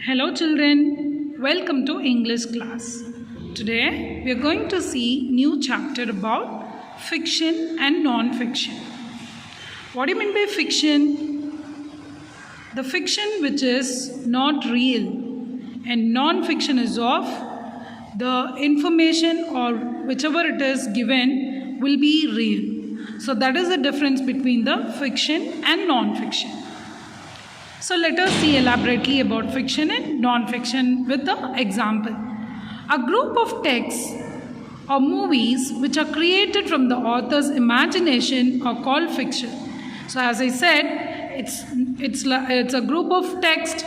Hello children, welcome to English class. Today we are going to see new chapter about fiction and non-fiction. What do you mean by fiction? The fiction which is not real and non-fiction is of the information or whichever it is given will be real. So that is the difference between the fiction and non-fiction. So let us see elaborately about fiction and non-fiction with the example. A group of texts or movies which are created from the author's imagination are called fiction. So as I said, it's a group of text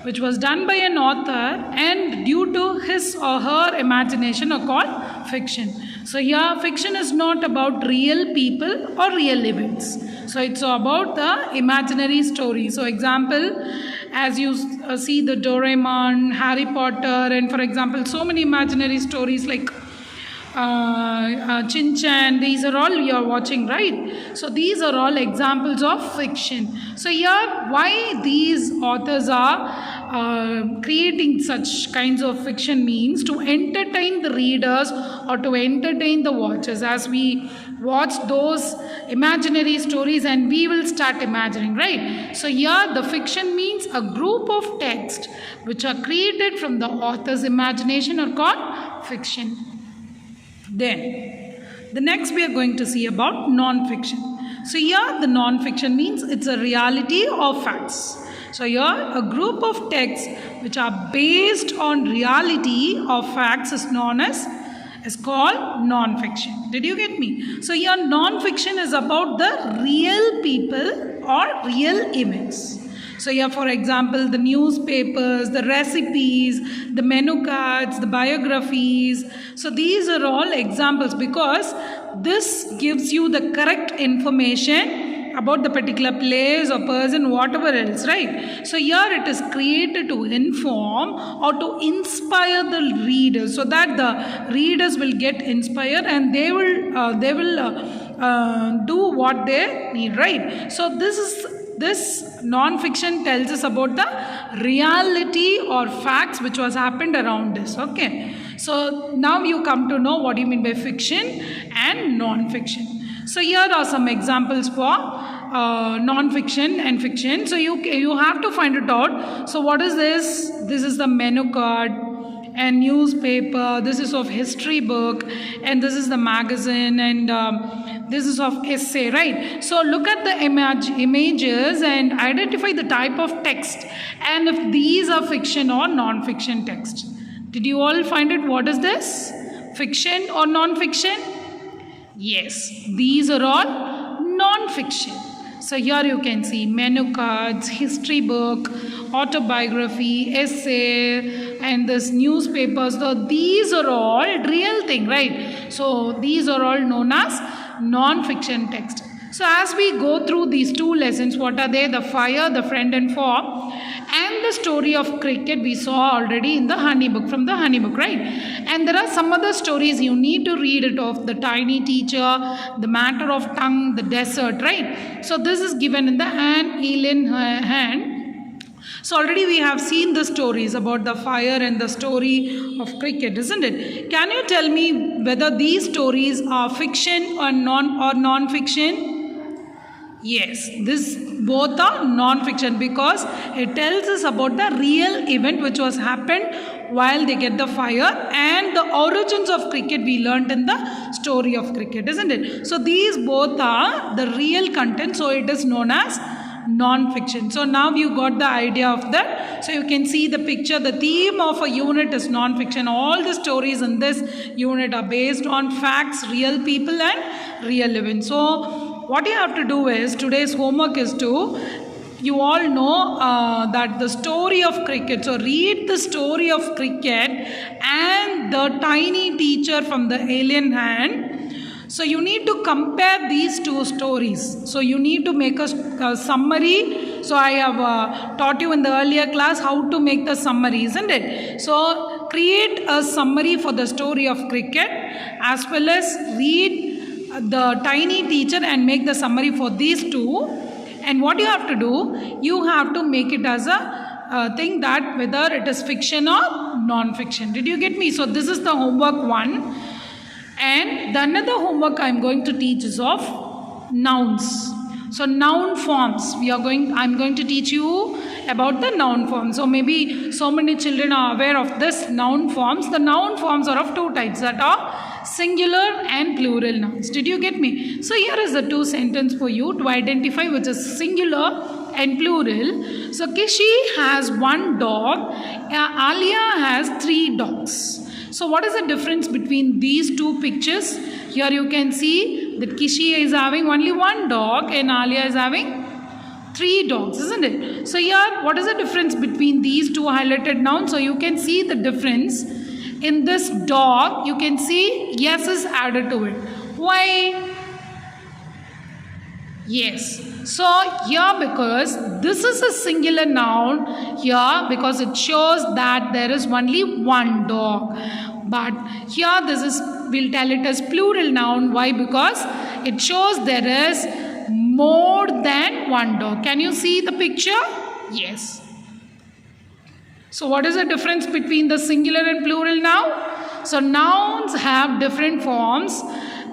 which was done by an author and due to his or her imagination are called fiction. So here fiction is not about real people or real events. So it's about the imaginary story. So example, as you see the Doraemon, Harry Potter, and for example so many imaginary stories like Chin Chan, these are all you are watching, right? So these are all examples of fiction. So here why these authors are creating such kinds of fiction means to entertain the readers or to entertain the watchers as we watch those imaginary stories and we will start imagining, right? So here the fiction means a group of texts which are created from the author's imagination are called fiction. Then the next we are going to see about non-fiction. So here the non-fiction means it's a reality of facts. So here a group of texts which are based on reality of facts is known as called non-fiction. Did you get me? So here non-fiction is about the real people or real events. So here for example the newspapers, the recipes, the menu cards, the biographies. So these are all examples because this gives you the correct information about the particular place or person, whatever else, right? So here it is created to inform or to inspire the readers so that the readers will get inspired and they will do what they need, right? So this non-fiction tells us about the reality or facts which was happened around us. Okay, so now you come to know what you mean by fiction and non-fiction. So here are some examples for non-fiction and fiction. So you have to find it out. So what is this? This is the menu card and newspaper. This is of history book and this is the magazine and this is of essay, right? So look at the images and identify the type of text and if these are fiction or non-fiction text. Did you all find it? What is this? Fiction or non-fiction? Yes, these are all non-fiction. So here you can see menu cards, history book, autobiography, essay, and this newspapers. So these are all real thing, right? So these are all known as non-fiction text. So as we go through these two lessons, what are they? The fire, the friend and foe, and the story of cricket we saw already in the honey book, from the honey book, right? And there are some other stories you need to read it of the tiny teacher, the matter of tongue, the desert, right? So this is given in the Anne Ellen hand. So already we have seen the stories about the fire and the story of cricket, isn't it? Can you tell me whether these stories are fiction or non-fiction? Yes, this both are non-fiction because it tells us about the real event which was happened while they get the fire and the origins of cricket we learnt in the story of cricket, isn't it? So these both are the real content, so it is known as non-fiction. So now you got the idea of that. So you can see the picture. The theme of a unit is non-fiction. All the stories in this unit are based on facts, real people and real events. So what you have to do is, today's homework is to, you all know that the story of cricket. So read the story of cricket and the tiny teacher from the alien hand. So you need to compare these two stories. So you need to make a summary. So I have taught you in the earlier class how to make the summary, isn't it? So create a summary for the story of cricket as well as read the tiny teacher and make the summary for these two. And what you have to do, you have to make it as a think that whether it is fiction or non-fiction. Did you get me? So this is the homework 1. And the another homework I am going to teach is of nouns. So noun forms. I'm going to teach you about the noun forms. So maybe so many children are aware of this noun forms. The noun forms are of 2 types, that are singular and plural nouns. Did you get me? So here is the 2 sentences for you to identify which is singular and plural. So Kishi has 1 dog. Alia has 3 dogs. So what is the difference between these 2 pictures? Here you can see that Kishi is having only 1 dog and Alia is having 3 dogs, isn't it? So here, what is the difference between these 2 highlighted nouns? So you can see the difference. In this dog, you can see yes is added to it. Why? Yes. So here, because this is a singular noun, here because it shows that there is only 1 dog. But here we'll tell it as plural noun. Why? Because it shows there is more than 1 dog. Can you see the picture? Yes. So what is the difference between the singular and plural noun? So nouns have different forms.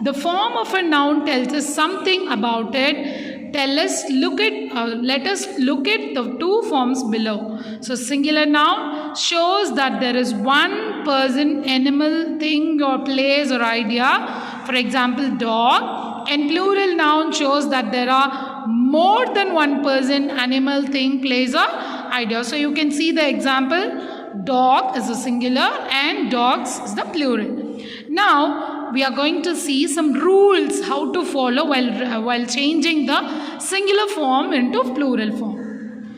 The form of a noun tells us something about it. Let us look at the 2 forms below. So singular noun shows that there is 1 person, animal, thing or place or idea. For example, dog. And plural noun shows that there are more than 1 person, animal, thing, place or idea. So you can see the example. Dog is the singular and dogs is the plural. Now we are going to see some rules how to follow while changing the singular form into plural form.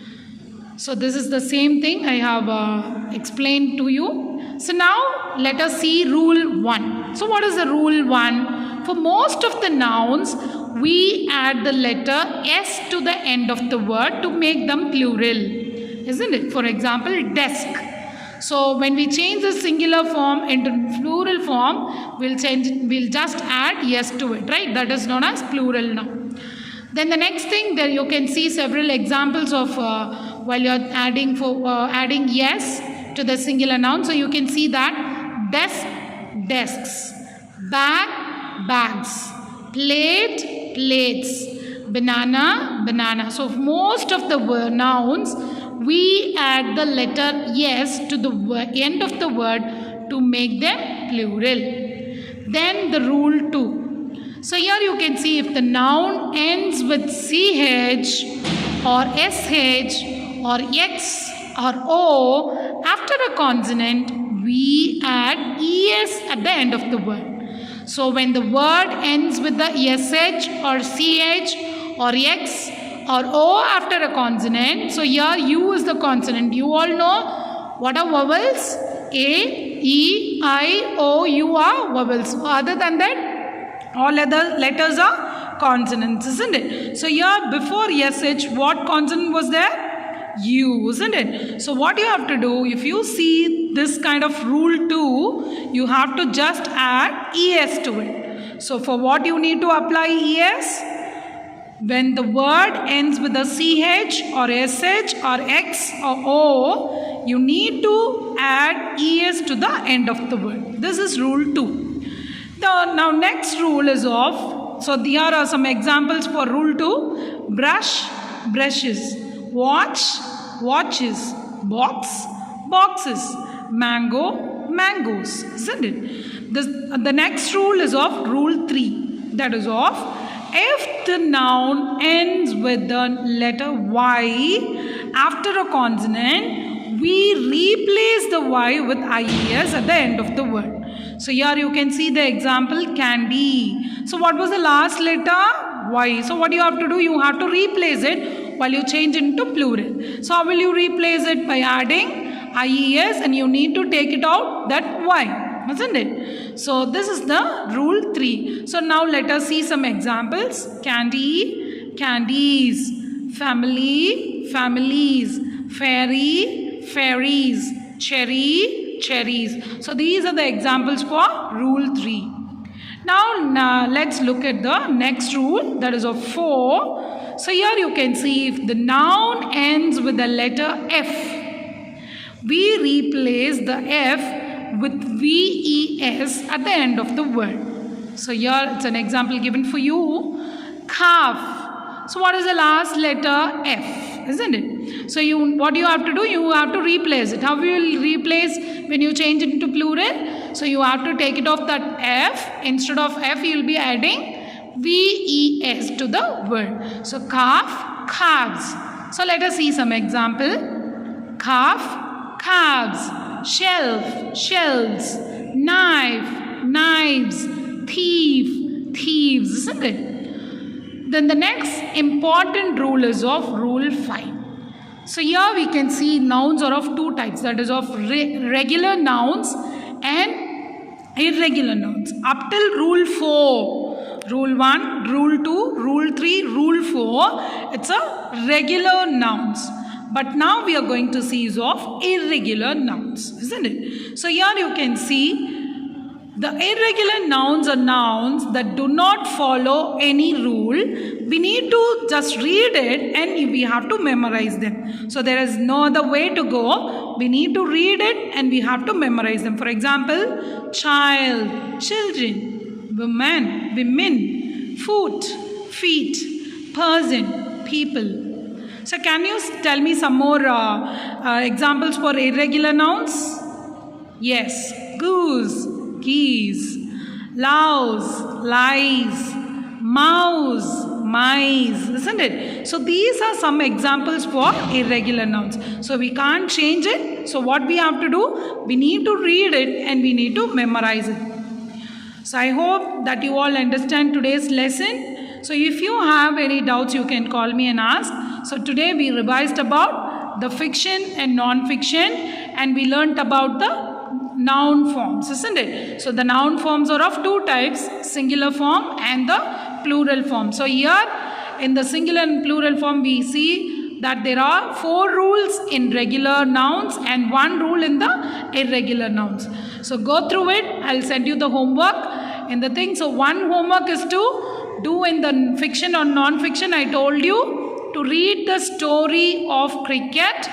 So this is the same thing I have explained to you. So now let us see rule 1. So what is the rule 1? For most of the nouns, we add the letter S to the end of the word to make them plural, isn't it? For example, desk. So when we change the singular form into plural form, we'll just add yes to it, right? That is known as plural noun. Then the next thing, there you can see several examples of while you're adding yes to the singular noun. So you can see that desk, desks, bag, bags, plate, plates, banana, banana. So most of the nouns, we add the letter yes to the end of the word to make them plural. Then the rule 2. So here you can see if the noun ends with CH or SH or X or O after a consonant, we add ES at the end of the word. So when the word ends with the SH or CH or X or O after a consonant, so here U is the consonant. You all know what are vowels? A, E, I, O, U are vowels. Other than that, all other letters are consonants, isn't it? So here before SH, what consonant was there? U, isn't it? So what you have to do, if you see this kind of rule 2, you have to just add ES to it. So for what you need to apply ES? When the word ends with a CH or SH or X or O, you need to add ES to the end of the word. This is rule 2. Now next rule is of, so here are some examples for rule 2. Brush, brushes. Watch, watches. Box, boxes. Mango, mangoes. Isn't it? The next rule is of rule 3. That is of, if the noun ends with the letter Y after a consonant, we replace the Y with IES at the end of the word. So here you can see the example candy. So what was the last letter? Y. So what you have to do? You have to replace it while you change into plural. So how will you replace it? By adding IES, and you need to take it out that Y. Isn't it? So this is the rule 3. So now let us see some examples. Candy, candies. Family, families. Fairy, fairies. Cherry, cherries. So these are the examples for rule 3. Now let's look at the next rule, that is of 4. So here you can see if the noun ends with the letter F we replace the F with VES at the end of the word. So here it's an example given for you. Calf. So what is the last letter? F, isn't it? So what you have to do? You have to replace it. How will you replace when you change it into plural? So you have to take it off that F. Instead of F, you will be adding VES to the word. So calf, calves. So let us see some example. Calf, calves. Shelf, shelves. Knife, knives. Thief, thieves, isn't it? Then the next important rule is of Rule 5. So here we can see nouns are of two types, that is of regular nouns and irregular nouns. Up till Rule 4, Rule 1, Rule 2, Rule 3, Rule 4, it's a regular nouns. But now we are going to see is of irregular nouns, isn't it? So here you can see the irregular nouns are nouns that do not follow any rule. We need to just read it and we have to memorize them. So there is no other way to go. We need to read it and we have to memorize them. For example, child, children, woman, women, foot, feet, person, people. So can you tell me some more examples for irregular nouns? Yes, goose, geese, louse, lies, mouse, mice, isn't it? So these are some examples for irregular nouns. So we can't change it. So what we have to do? We need to read it and we need to memorize it. So I hope that you all understand today's lesson. So if you have any doubts, you can call me and ask. So today we revised about the fiction and non-fiction and we learnt about the noun forms, isn't it? So the noun forms are of two types, singular form and the plural form. So here in the singular and plural form we see that there are 4 rules in regular nouns and 1 rule in the irregular nouns. So go through it. I'll send you the homework in the thing. So one homework is to do in the fiction or non-fiction. I told you to read the story of cricket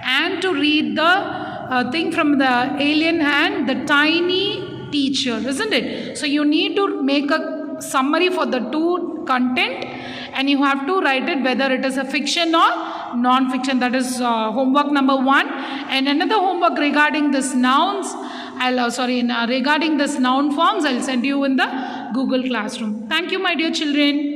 and to read the thing from the alien hand, the tiny teacher, isn't it? So you need to make a summary for the two content and you have to write it whether it is a fiction or non-fiction. That is homework number 1. And another homework regarding this nouns, regarding this noun forms, I'll send you in the Google Classroom. Thank you, my dear children.